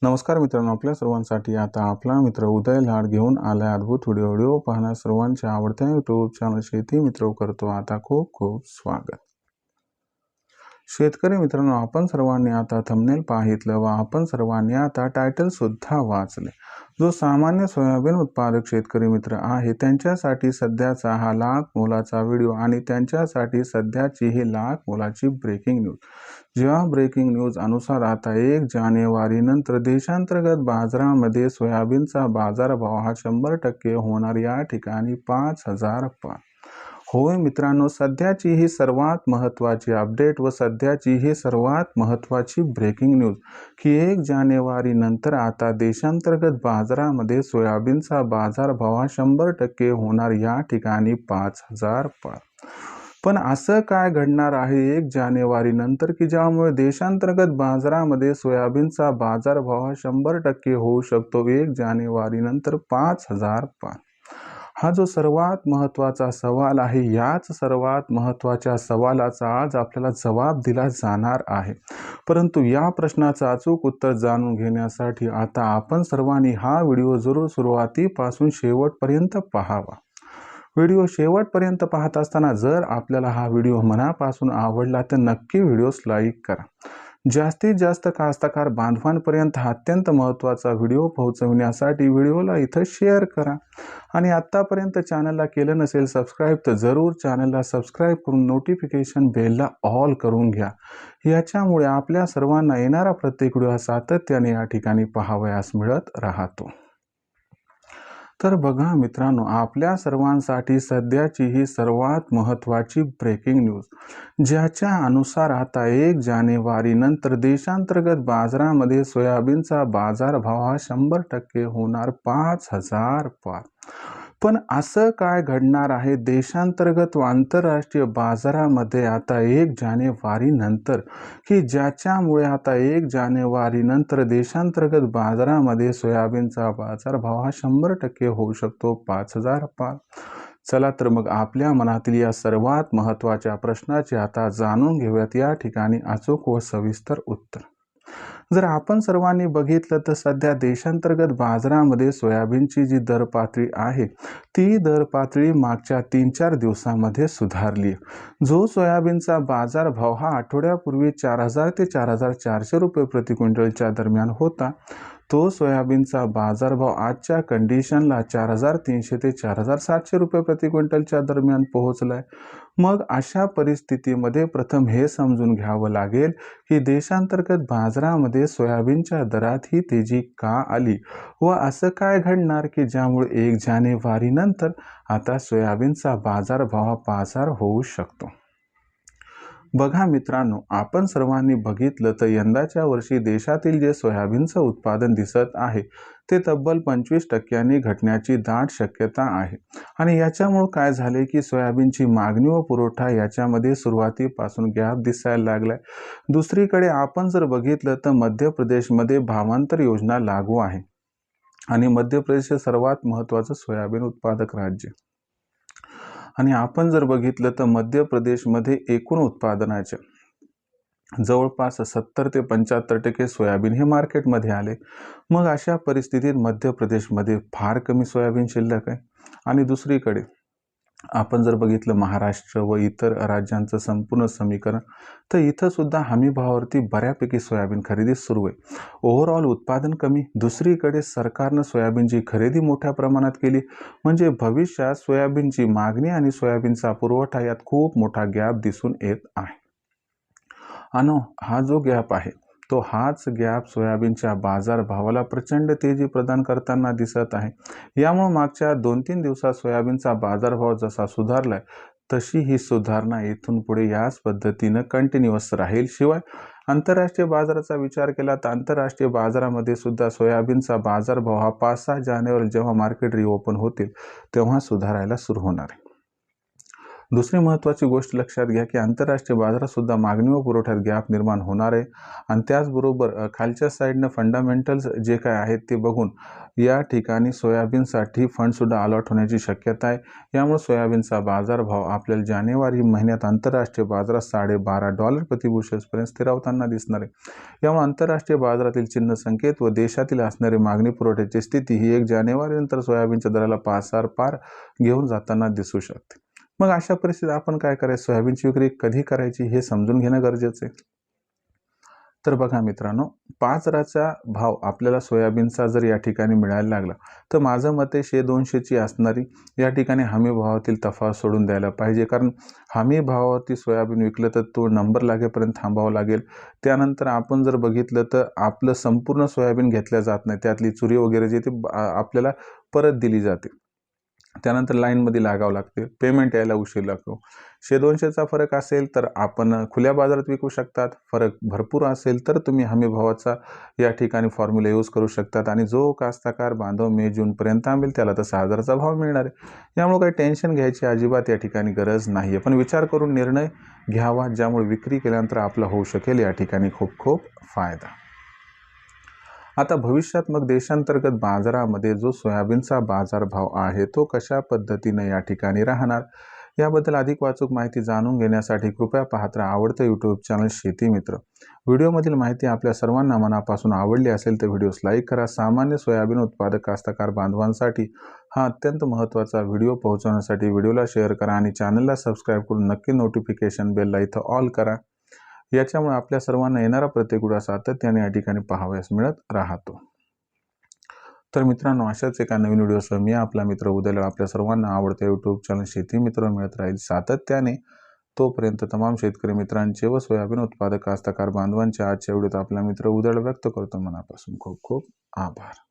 नमस्कार मित्रांनो, आपल्या सर्वांसाठी आता आपला मित्र उदय लाड घेऊन आलाय अद्भुत व्हिडिओ पाहण्यास सर्वांच्या आवडत्या यूट्यूब चॅनल शेती मित्र करतो आता खूप खूप स्वागत. शेतकरी मित्रांनो, आपण सर्वांनी आता थंबनेल पाहितलं व आपण सर्वांनी आता टायटल सुद्धा वाचले. जो सामान्य सोयाबीन उत्पादक शेतकरी मित्र आहे त्यांच्यासाठी सध्याचा हा लाख मोलाचा व्हिडिओ आणि त्यांच्यासाठी सध्याची ही लाख मोलाची ब्रेकिंग न्यूज. जेव्हा ब्रेकिंग न्यूज अनुसार आता 1 जानेवारी नंतर देशांतर्गत बाजारामध्ये सोयाबीनचा बाजारभाव हा 100% होणार, या ठिकाणी 5,000 पार. होय मित्रांनो, सध्याची ही सर्वात महत्त्वाची अपडेट व सध्याची ही सर्वात महत्त्वाची ब्रेकिंग न्यूज की 1 जानेवारी नंतर आता देशांतर्गत बाजारामध्ये सोयाबीनचा बाजारभाव हा 100% होणार, या ठिकाणी 5,000 पार. पण असं काय घडणार आहे 1 जानेवारी नंतर की ज्यामुळे देशांतर्गत बाजारामध्ये सोयाबीनचा बाजारभाव हा 100% होऊ शकतो 1 जानेवारी नंतर 5,000 पार. हा जो सर्वात महत्त्वाचा सवाल आहे, याच सर्वात महत्त्वाच्या सवालाचा आज आपल्याला जबाब दिला जाणार आहे. परंतु या प्रश्नाचं अचूक उत्तर जाणून घेण्यासाठी आता आपण सर्वांनी हा व्हिडिओ जरूर सुरुवातीपासून शेवटपर्यंत पाहावा. व्हिडिओ शेवटपर्यंत पाहत असताना जर आपल्याला हा व्हिडिओ मनापासून आवडला तर नक्की व्हिडिओस लाईक करा. जास्तीत जास्त कास्तकार बांधवांपर्यंत हा अत्यंत महत्त्वाचा व्हिडिओ पोहोचविण्यासाठी व्हिडिओला इथं शेअर करा. आणि आत्तापर्यंत चॅनलला केलं नसेल सबस्क्राईब तर जरूर चॅनलला सबस्क्राईब करून नोटिफिकेशन बेलला ऑल करून घ्या. याच्यामुळे आपल्या सर्वांना येणारा प्रत्येक व्हिडिओ सातत्याने या ठिकाणी पाहावयास मिळत राहतो. तर बघा मित्रांनो, आपल्या सर्वांसाठी सध्याची ही सर्वात महत्त्वाची ब्रेकिंग न्यूज, ज्याच्या अनुसार आता 1 जानेवारी नंतर देशांतर्गत बाजारामध्ये सोयाबीनचा बाजारभाव हा 100% होणार, 5,000 पार. पण असं काय घडणार आहे देशांतर्गत व आंतरराष्ट्रीय बाजारामध्ये आता 1 जानेवारी नंतर की ज्याच्यामुळे आता 1 जानेवारी नंतर देशांतर्गत बाजारामध्ये सोयाबीनचा बाजारभाव हा 100% होऊ शकतो 5,000 पार. चला तर मग आपल्या मनातील या सर्वात महत्त्वाच्या प्रश्नाचे आता जाणून घेऊयात या ठिकाणी अचूक व सविस्तर उत्तर. जर आपण सर्वांनी बघितलं तर सध्या देशांतर्गत बाजारामध्ये सोयाबीनची जी दर पातळी आहे ती दर पातळी मागच्या 3-4 दिवसामध्ये सुधारली. जो सोयाबीनचा बाजारभाव हा आठवड्यापूर्वी 4,000 ते 4,400 रुपये प्रति क्विंटलच्या दरम्यान होता, तो सोयाबीनचा बाजारभाव आजच्या कंडिशनला 4,300 ते 4,700 रुपये प्रति क्विंटलच्या दरम्यान पोहोचलाय. मग अशा परिस्थितीमध्ये प्रथम हे समजून घ्यावं लागेल की देशांतर्गत बाजारामध्ये सोयाबीनच्या दरात ही तेजी का आली व असं काय घडणार की ज्यामुळे 1 जानेवारी नंतर आता सोयाबीनचा बाजारभाव 5,000 होऊ शकतो. बघा मित्रांनो, आपण सर्वांनी बघितलं तर यंदाच्या वर्षी देशातील जे सोयाबीनचं उत्पादन दिसत आहे ते तब्बल 25% घटण्याची दाट शक्यता आहे. आणि याच्यामुळे काय झाले की सोयाबीनची मागणी व पुरवठा याच्यामध्ये सुरुवातीपासून गॅप दिसायला लागलाय. दुसरीकडे आपण जर बघितलं तर मध्य प्रदेशमध्ये भावांतर योजना लागू आहे आणि मध्य प्रदेश हे सर्वात महत्त्वाचं सोयाबीन उत्पादक राज्य. आणि आपण जर बघितलं तर मध्य प्रदेशमध्ये एकूण उत्पादनाच्या जवळपास 70 ते 75% सोयाबीन हे मार्केटमध्ये आले. मग अशा परिस्थितीत मध्य प्रदेशमध्ये फार कमी सोयाबीन शिल्लक आहे. आणि दुसरीकडे आपण जर बघितलं महाराष्ट्र व इतर राज्यांचं संपूर्ण समीकरण तर इथं सुद्धा हमी भावावरती बऱ्यापैकी सोयाबीन खरेदी सुरू आहे. ओव्हरऑल उत्पादन कमी, दुसरीकडे सरकारनं सोयाबीनची खरेदी मोठ्या प्रमाणात केली, म्हणजे भविष्यात सोयाबीनची मागणी आणि सोयाबीनचा पुरवठा यात खूप मोठा गॅप दिसून येत आहे. आणि हा जो गॅप आहे तो हाच गॅप सोयाबीनच्या बाजारभावाला प्रचंड तेजी प्रदान करताना दिसत आहे. यामुळे मागच्या 2-3 दिवसात सोयाबीनचा बाजारभाव जसा सुधारलाय तशी ही सुधारणा इथून पुढे याच पद्धतीनं कंटिन्युअस राहील. शिवाय आंतरराष्ट्रीय बाजाराचा विचार केला तर आंतरराष्ट्रीय बाजारामध्ये सुद्धा सोयाबीनचा बाजारभाव हा 5-6 जानेवारी जेव्हा मार्केट रिओपन होतील तेव्हा सुधारायला सुरू होणार आहे. दुसरी महत्त्वाची गोष्ट लक्षात घ्या की आंतरराष्ट्रीय बाजारात सुद्धा मागणी व पुरवठ्यात गॅप निर्माण होणार आहे आणि त्याचबरोबर खालच्या साईडनं फंडामेंटल्स जे काय आहेत ते बघून या ठिकाणी सोयाबीनसाठी फंडसुद्धा अलॉट होण्याची शक्यता आहे। यामुळे सोयाबीनचा बाजारभाव आपल्याला जानेवारी महिन्यात आंतरराष्ट्रीय बाजारात $12.5 प्रति बुशेल्सपर्यंत स्थिरावताना दिसणार आहे। यामुळे आंतरराष्ट्रीय बाजारातील चिन्ह संकेत व देशातील असणारी मागणी पुरवठ्याची स्थिती ही 1 जानेवारीनंतर सोयाबीनच्या दराला 5,000 पार घेऊन जाताना दिसू शकते। मग अशा परिस्थितीत आपण काय करायचं, सोयाबीनची विक्री कधी करायची हे समजून घेणं गरजेचं आहे। तर बघा मित्रांनो, बाजाराचा भाव आपल्याला सोयाबीनचा जर या ठिकाणी मिळायला लागला तर माझं मत आहे 100-200ची असणारी या ठिकाणी हमी भावातील तफावत सोडून द्यायला पाहिजे, कारण हमी भावावरती सोयाबीन विकलं तर तो नंबर लागेपर्यंत थांबावं लागेल। त्यानंतर आपण जर बघितलं तर आपलं संपूर्ण सोयाबीन घेतल्या जात नाही, त्यातली चुरी वगैरे जे ते आपल्याला परत दिली जाते, त्यानंतर लाईनमध्ये लागावं लागते, पेमेंट यायला उशीर लागतो। 100-200चा फरक असेल तर आपण खुल्या बाजारात विकू शकतात, फरक भरपूर असेल तर तुम्ही हमी भावाचा या ठिकाणी फॉर्म्युला यूज करू शकतात आणि जो कास्तकार बांधव मे जूनपर्यंत आंबेल त्याला तर 6,000चा भाव मिळणार आहे। यामुळे काही टेन्शन घ्यायची अजिबात या ठिकाणी गरज नाही आहे, पण विचार करून निर्णय घ्यावा ज्यामुळे विक्री केल्यानंतर आपला होऊ शकेल या ठिकाणी खूप खूप फायदा। आता भविष्यात मग देशांतर्गत बाजारामध्ये जो सोयाबीनचा बाजारभाव आहे तो कशा पद्धतीने या ठिकाणी राहणार, याबद्दल अधिक वाचूक माहिती जाणून घेण्यासाठी कृपया पाहत राहा आवडतं यूट्यूब चॅनल शेती मित्र। व्हिडिओमधील माहिती आपल्या सर्वांना मनापासून आवडली असेल तर व्हिडिओस लाईक करा। सामान्य सोयाबीन उत्पादक कास्तकार बांधवांसाठी हा अत्यंत महत्त्वाचा व्हिडिओ पोहोचवण्यासाठी व्हिडिओला शेअर करा आणि चॅनलला सबस्क्राईब करून नक्की नोटिफिकेशन बेलला इथं ऑल करा। याच्यामुळे आपल्या सर्वांना येणारा प्रत्येक व्हिडिओ सातत्याने या ठिकाणी पाहावयास मिळत राहतो। तर मित्रांनो, अशाच एका नवीन व्हिडिओसह मी आपला मित्र उद्याला आपल्या सर्वांना आवडते यूट्यूब चॅनल शेती मित्र मिळत राहील सातत्याने। तोपर्यंत तमाम शेतकरी मित्रांचे व सोयाबीन उत्पादक कास्तकार बांधवांचे आजच्या व्हिडिओत आपला मित्र उद्याला व्यक्त करतो मनापासून खूप खूप आभार।